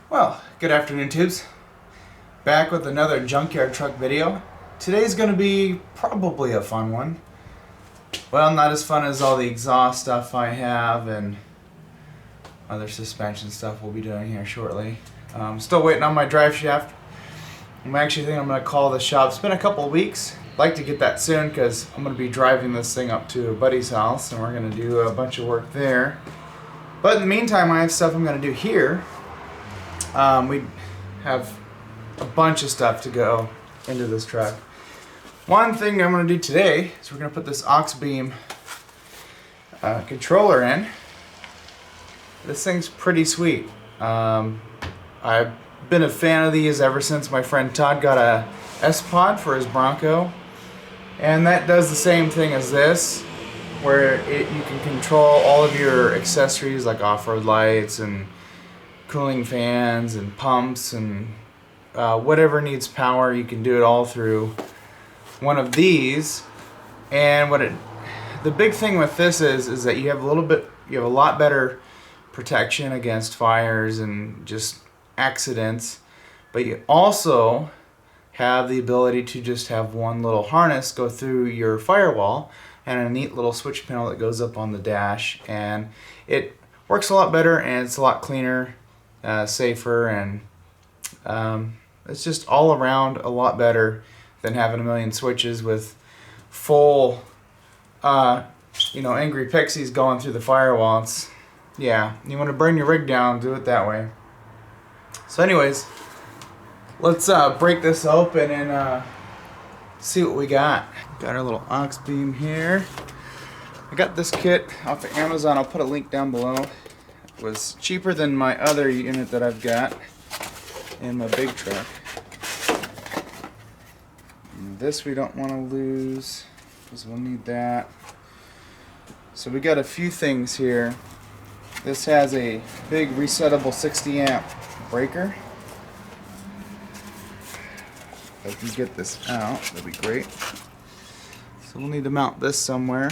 Well, good afternoon, tubes. Back with another junkyard truck video. Today's going to be probably a fun one. Well, not as fun as all the exhaust stuff I have and other suspension stuff we'll be doing here shortly. Still waiting on my drive shaft. I'm actually thinking I'm going to call the shop. It's been a couple of weeks. I'd like to get that soon because I'm going to be driving this thing up to a buddy's house and we're going to do a bunch of work there. But in the meantime, I have stuff I'm going to do here. We have a bunch of stuff to go into this truck. One thing I'm going to do today is we're going to put this AUXBEAM controller in. This thing's pretty sweet. I've been a fan of these ever since my friend Todd got a S-Pod for his Bronco. And that does the same thing as this, where you can control all of your accessories like off-road lights and cooling fans and pumps and whatever needs power. You can do it all through one of these. And the big thing with this is that you have a lot better protection against fires and just accidents, but you also have the ability to just have one little harness go through your firewall and a neat little switch panel that goes up on the dash, and it works a lot better and it's a lot cleaner, safer, and it's just all around a lot better than having a million switches with full angry pixies going through the firewall. Yeah, you want to burn your rig down, do it that way. So anyways, let's break this open and see what we got. Got our little AUXBEAM here. I got this kit off of Amazon. I'll put a link down below. It was cheaper than my other unit that I've got in my big truck. And this we don't want to lose because we'll need that. So we got a few things here. This has a big resettable 60 amp breaker. If you get this out, that'd be great. So we'll need to mount this somewhere.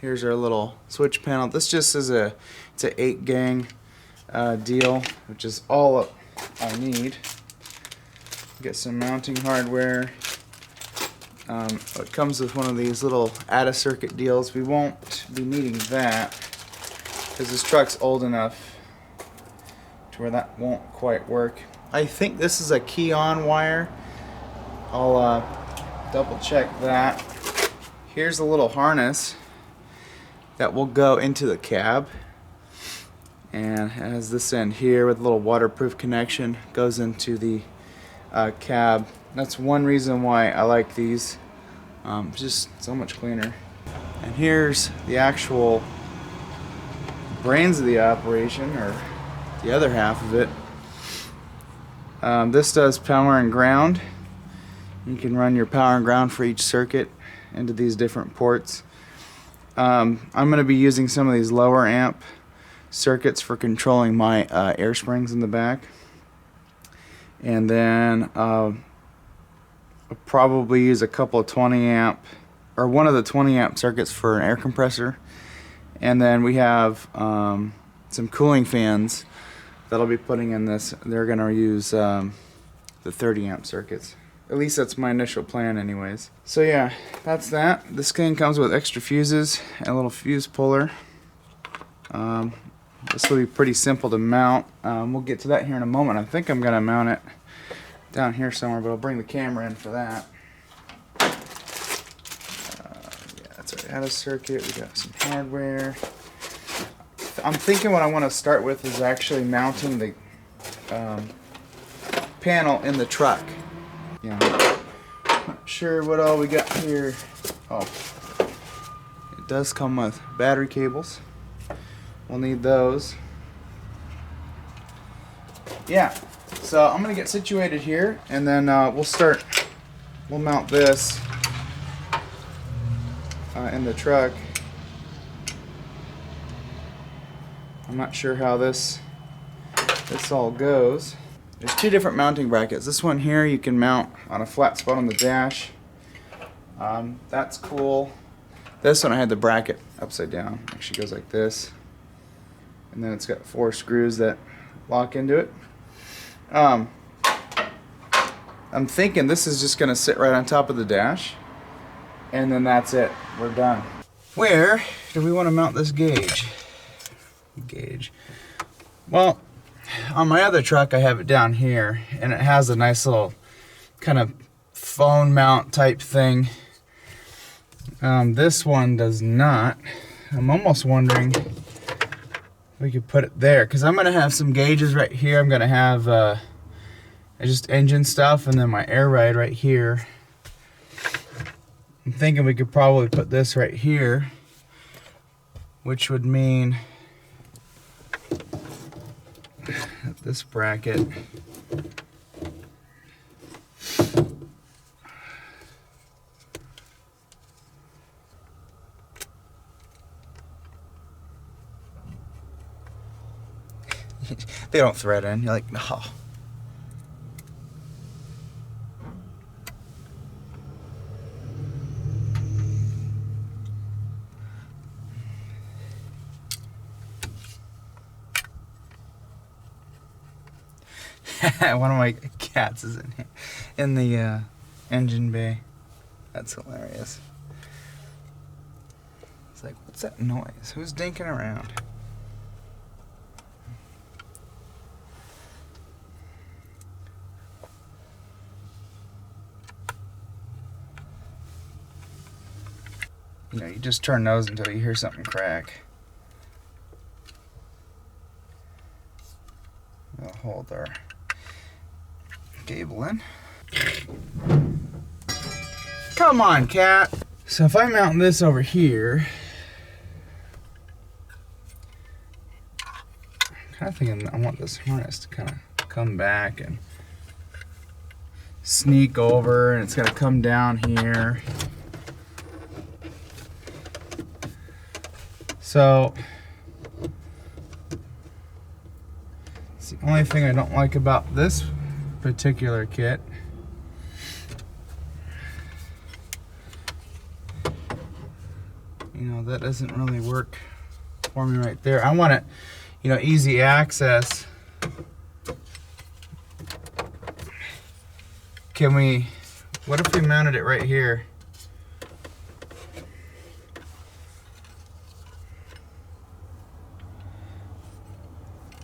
Here's our little switch panel. This just is it's an 8-gang deal, which is all I need. Get some mounting hardware. It comes with one of these little add-a-circuit deals. We won't be needing that because this truck's old enough to where that won't quite work. I think this is a key-on wire. I'll double check that. Here's a little harness that will go into the cab, and it has this end here with a little waterproof connection, goes into the cab. That's one reason why I like these. Just so much cleaner. And here's the actual brains of the operation, or the other half of it. This does power and ground. You can run your power and ground for each circuit into these different ports. I'm going to be using some of these lower amp circuits for controlling my air springs in the back. And then I'll probably use a couple of 20 amp, or one of the 20 amp circuits for an air compressor. And then we have some cooling fans that I'll be putting in this. They're going to use the 30 amp circuits. At least that's my initial plan anyways. So yeah, that's that. This thing comes with extra fuses and a little fuse puller. This will be pretty simple to mount. We'll get to that here in a moment. I think I'm going to mount it down here somewhere, but I'll bring the camera in for that. Yeah, that's our add-a circuit. We got some hardware. I'm thinking what I want to start with is actually mounting the panel in the truck. Yeah, not sure what all we got here. Oh, it does come with battery cables. We'll need those. Yeah, so I'm gonna get situated here, and then we'll mount this in the truck. I'm not sure how this all goes. There's two different mounting brackets. This one here you can mount on a flat spot on the dash. That's cool. This one I had the bracket upside down. Actually goes like this. and then it's got 4 screws that lock into it. I'm thinking this is just gonna sit right on top of the dash, and then that's it. We're done. Where do we want to mount this gauge? Well, on my other truck I have it down here, and it has a nice little kind of phone mount type thing. This one does not. I'm almost wondering if we could put it there, because I'm going to have some gauges right here. I'm going to have just engine stuff, and then my air ride right here. I'm thinking we could probably put this right here, which would mean this bracket they don't thread in. You're like, no. One of my cats is in the engine bay. That's hilarious. It's like, what's that noise? Who's dinking around? You know, you just turn those until you hear something crack. We'll hold our cable in. Come on, cat. So if I mount this over here, I'm kind of thinking I want this harness to kind of come back and sneak over, and it's going to come down here. So it's the only thing I don't like about this particular kit. You know, that doesn't really work for me right there. I want it, you know, easy access. Can we, what if we mounted it right here?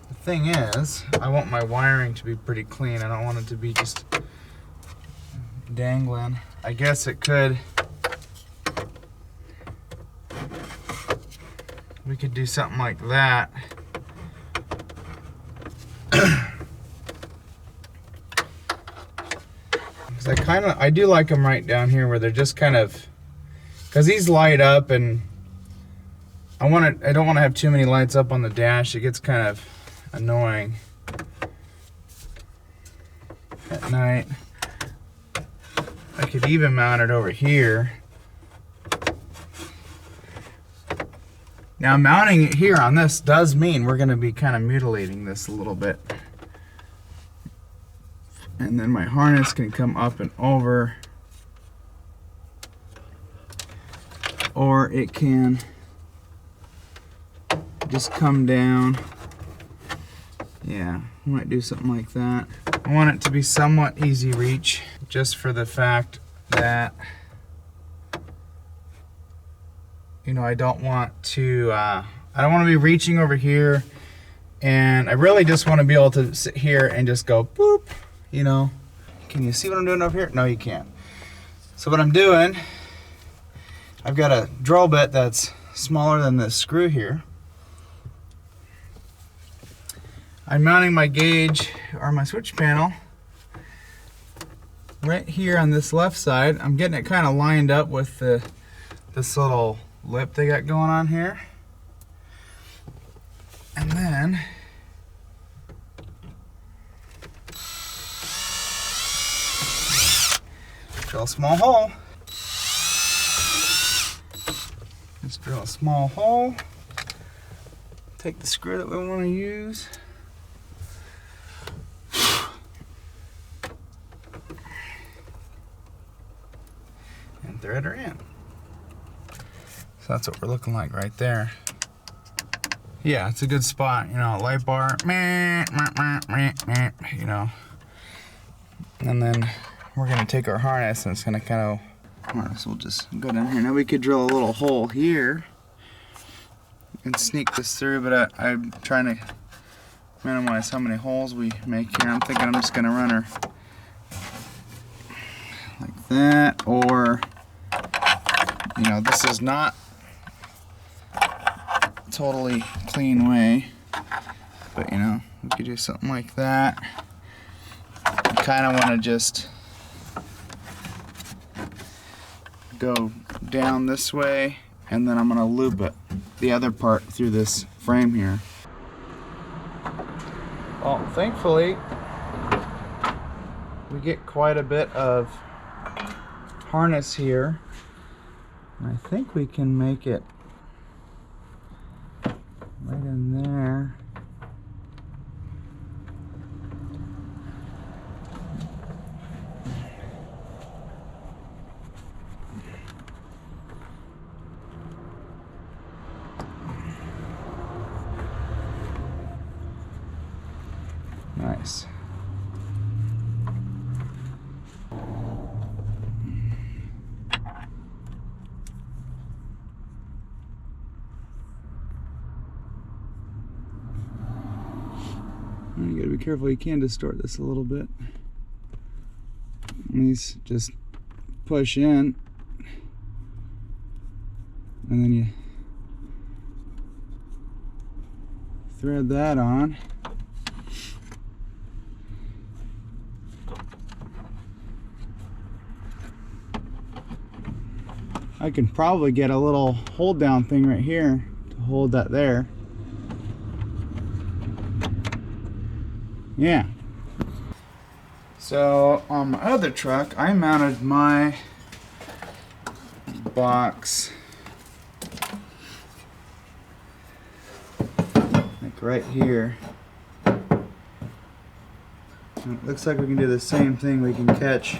The thing is, I want my wiring to be pretty clean. I don't want it to be just dangling. I guess it could, we could do something like that. Because I do like them right down here where they're just kind of, because these light up, and I don't want to have too many lights up on the dash. It gets kind of annoying at night. I could even mount it over here. Now mounting it here on this does mean we're going to be kind of mutilating this a little bit. And then my harness can come up and over, or it can just come down. Yeah, I might do something like that. I want it to be somewhat easy reach, just for the fact that, you know, I don't want to be reaching over here, and I really just want to be able to sit here and just go boop, you know. Can you see what I'm doing over here? No, you can't. So what I'm doing, I've got a drill bit that's smaller than this screw here. I'm mounting my gauge, or my switch panel, right here on this left side. I'm getting it kind of lined up with this little lip they got going on here. And then drill a small hole. Let's drill a small hole. Take the screw that we want to use. And thread her in. So that's what we're looking like right there. yeah, it's a good spot, you know, light bar, you know. And then we're gonna take our harness and it's gonna kind of, harness will just go down here. Now we could drill a little hole here and sneak this through, but I'm trying to minimize how many holes we make here. I'm thinking I'm just gonna run her like that, or, you know, this is not totally clean way, but you know, we could do something like that. I kind of want to just go down this way, and then I'm going to loop it, the other part, through this frame here. Well, thankfully we get quite a bit of harness here, and I think we can make it right in there. Nice. You gotta be careful, you can distort this a little bit. And these just push in, and then you thread that on. I can probably get a little hold down thing right here to hold that there. Yeah. So on my other truck, I mounted my box like right here. And it looks like we can do the same thing. We can catch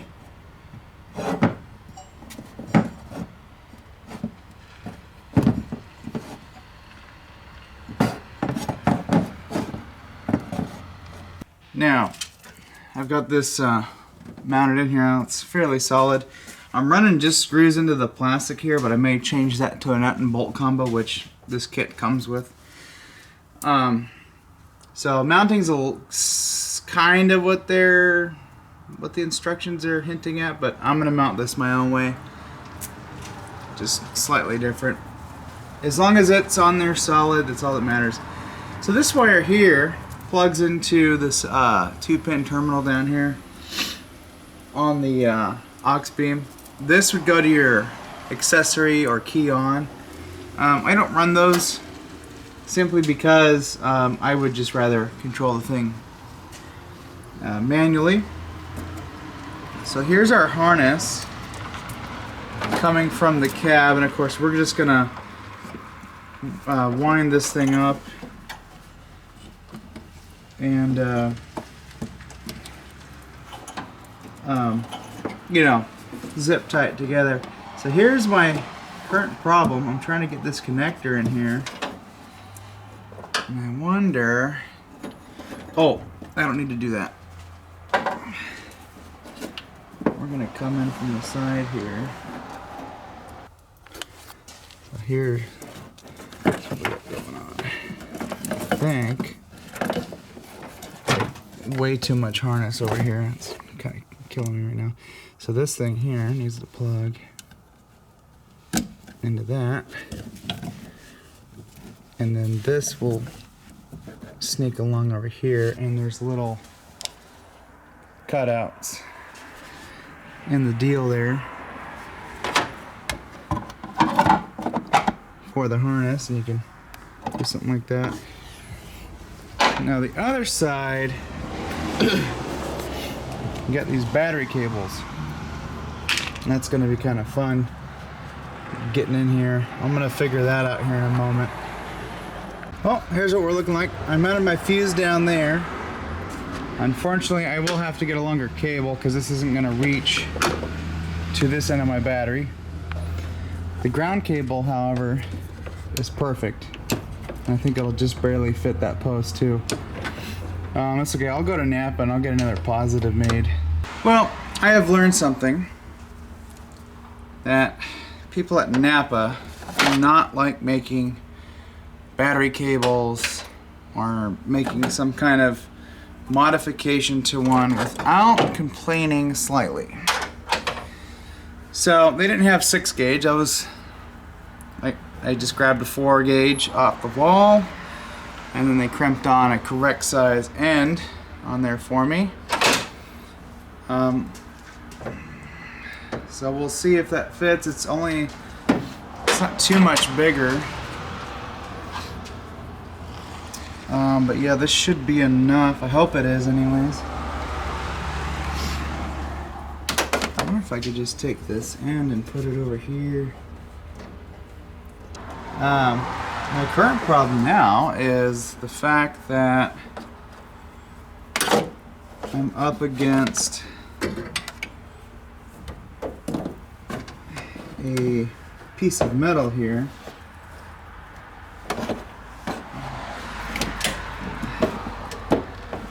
now. I've got this mounted in here. It's fairly solid. I'm running just screws into the plastic here, but I may change that to a nut and bolt combo, which this kit comes with. So mounting's kind of what the instructions are hinting at, but I'm gonna mount this my own way, just slightly different. As long as it's on there solid, that's all that matters. So this wire here plugs into this 2-pin terminal down here on the AUXBEAM. This would go to your accessory or key on. I don't run those simply because I would just rather control the thing manually. So here's our harness coming from the cab, and of course we're just gonna wind this thing up and you know, zip tight together. So here's my current problem. I'm trying to get this connector in here, and I wonder, oh, I don't need to do that. We're gonna come in from the side here. So here's what we got going on. I think way too much harness over here. It's kind of killing me right now. So this thing here needs to plug into that, and then this will sneak along over here, and there's little cutouts in the deal there for the harness, and you can do something like that. Now the other side, you got these battery cables, and that's going to be kind of fun getting in here. I'm going to figure that out here in a moment. Well, here's what we're looking like. I mounted my fuse down there. Unfortunately, I will have to get a longer cable because this isn't going to reach to this end of my battery. The ground cable, however, is perfect. I think it'll just barely fit that post too. That's okay, I'll go to Napa and I'll get another positive made. Well, I have learned something. That people at Napa do not like making battery cables or making some kind of modification to one without complaining slightly. So they didn't have 6 gauge. I just grabbed a 4 gauge off the wall, and then they crimped on a correct size end on there for me. So we'll see if that fits. It's not too much bigger. But yeah, this should be enough. I hope it is anyways. I wonder if I could just take this end and put it over here. My current problem now is the fact that I'm up against a piece of metal here.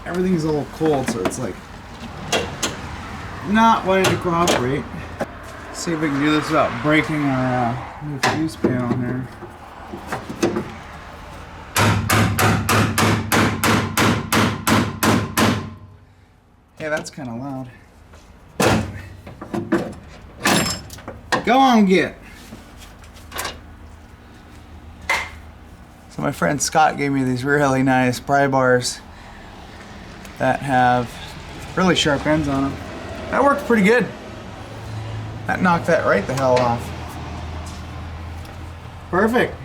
Everything's a little cold, so it's like not wanting to cooperate. Let's see if we can do this without breaking our new fuse panel here. Yeah, that's kind of loud. Go on, get. So my friend Scott gave me these really nice pry bars that have really sharp ends on them. That worked pretty good. That knocked that right the hell off. Perfect.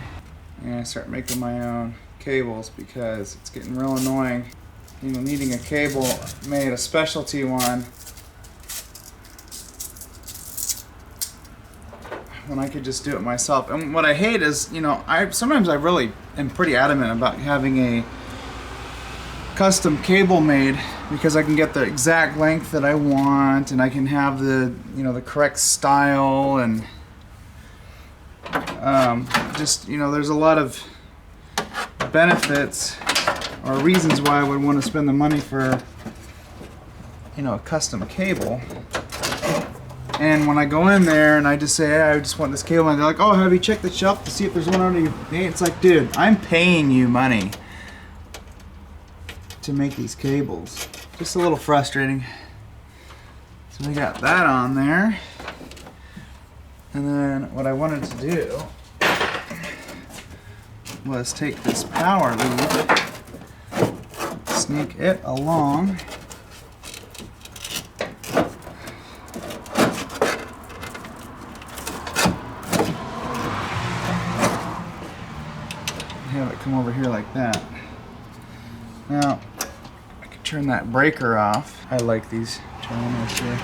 I'm gonna start making my own cables because it's getting real annoying. You know, needing a cable made, a specialty one, when I could just do it myself. And what I hate is, you know, sometimes I really am pretty adamant about having a custom cable made because I can get the exact length that I want and I can have the, you know, the correct style and just, you know, there's a lot of benefits or reasons why I would want to spend the money for, you know, a custom cable. And when I go in there and I just say, hey, I just want this cable, and they're like, oh, have you checked the shelf to see if there's one under your... It's like, dude, I'm paying you money to make these cables. Just a little frustrating. So we got that on there. And then what I wanted to do was take this power lead, sneak it along. Have it come over here like that. Now, I can turn that breaker off. I like these terminals here.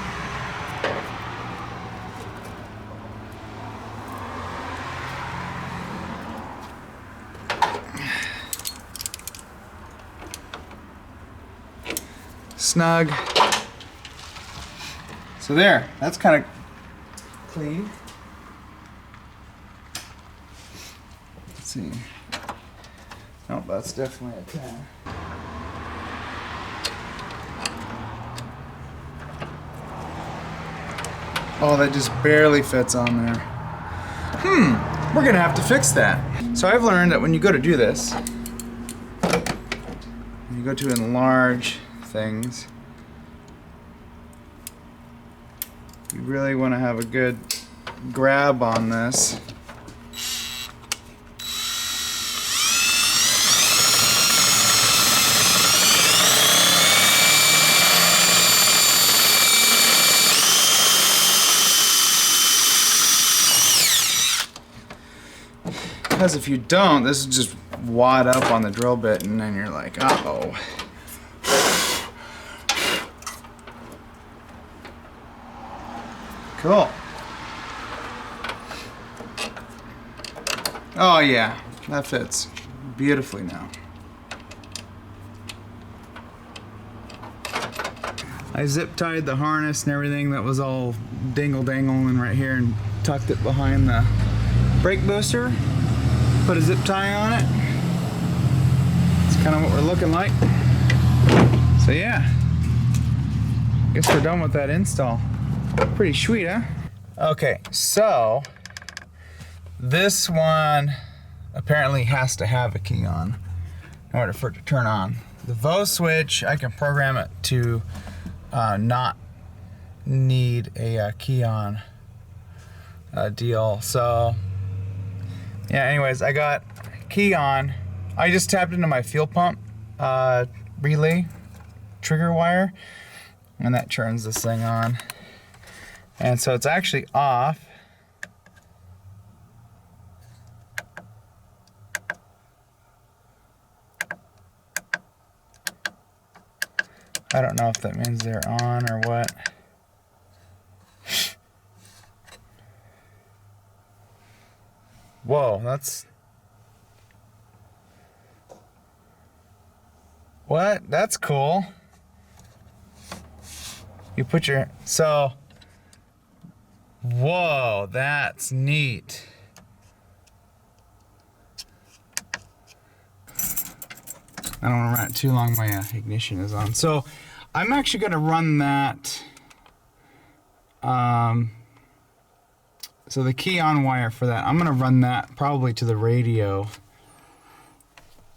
Snug. So there, that's kind of clean. Let's see. Nope, that's definitely a 10. Oh, that just barely fits on there. We're gonna have to fix that. So I've learned that when you go to do this, when you go to enlarge things, you really want to have a good grab on this. Because if you don't, this is just wad up on the drill bit and then you're like, uh-oh. Cool. Oh yeah, that fits beautifully now. I zip tied the harness and everything that was all dingle-dangling right here and tucked it behind the brake booster. Put a zip tie on it. kind of what we're looking like. So yeah, guess we're done with that install. Pretty sweet, huh? Okay, so this one apparently has to have a key on in order for it to turn on. The VO switch, I can program it to not need a key on deal. So yeah, anyways, I got key on. I just tapped into my fuel pump relay trigger wire, and that turns this thing on. And so it's actually off. I don't know if that means they're on or what. Whoa, that's... What? That's cool. You put your... So... Whoa, that's neat. I don't want to run it too long. My ignition is on. So I'm actually going to run that. So the key on wire for that, I'm going to run that probably to the radio.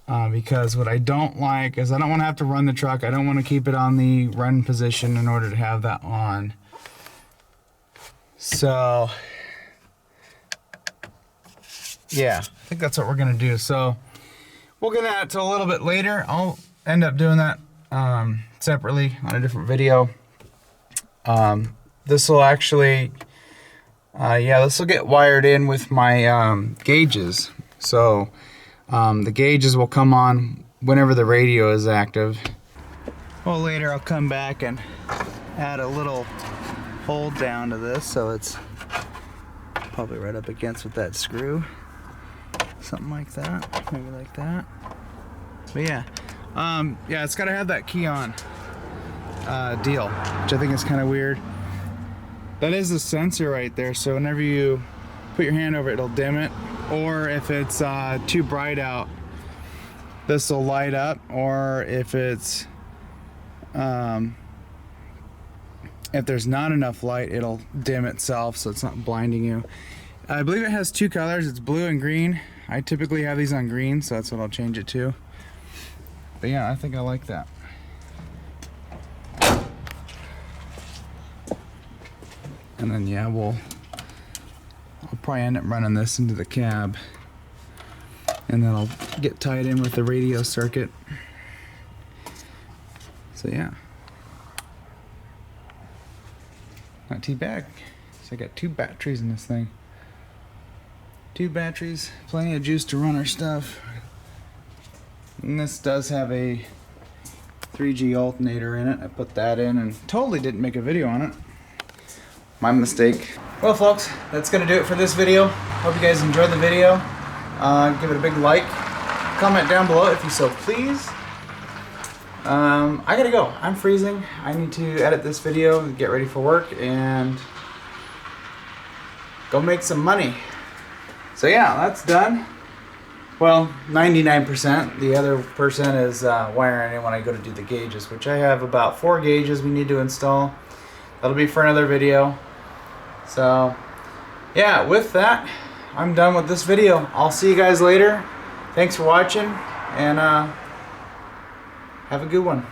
Because what I don't like is I don't want to have to run the truck. I don't want to keep it on the run position in order to have that on. So yeah, I think that's what we're going to do. So we'll get that to a little bit later. I'll end up doing that separately on a different video. This will actually, this will get wired in with my gauges. So the gauges will come on whenever the radio is active. Well, later I'll come back and add a little hold down to this, so it's probably right up against with that screw. Something like that, maybe like that. But yeah, yeah, it's got to have that key on deal, which I think is kind of weird. That is the sensor right there, so whenever you put your hand over it, it'll dim it. Or if it's too bright out, this will light up. Or if it's if there's not enough light, it'll dim itself, so it's not blinding you. I believe it has two colors. It's blue and green. I typically have these on green, so that's what I'll change it to. But yeah, I think I like that. And then yeah, I'll probably end up running this into the cab, and then I'll get tied in with the radio circuit. So yeah, not too bad. So I got 2 batteries in this thing. 2 batteries, plenty of juice to run our stuff. And this does have a 3G alternator in it. I put that in and totally didn't make a video on it. My mistake. Well folks, that's gonna do it for this video. Hope you guys enjoyed the video. Give it a big like. Comment down below if you so please. I gotta go. I'm freezing. I need to edit this video and get ready for work and go make some money. So yeah, that's done. Well, 99%. The other percent is wiring in when I go to do the gauges, which I have about 4 gauges we need to install. That'll be for another video. So yeah, with that, I'm done with this video. I'll see you guys later. Thanks for watching, and have a good one.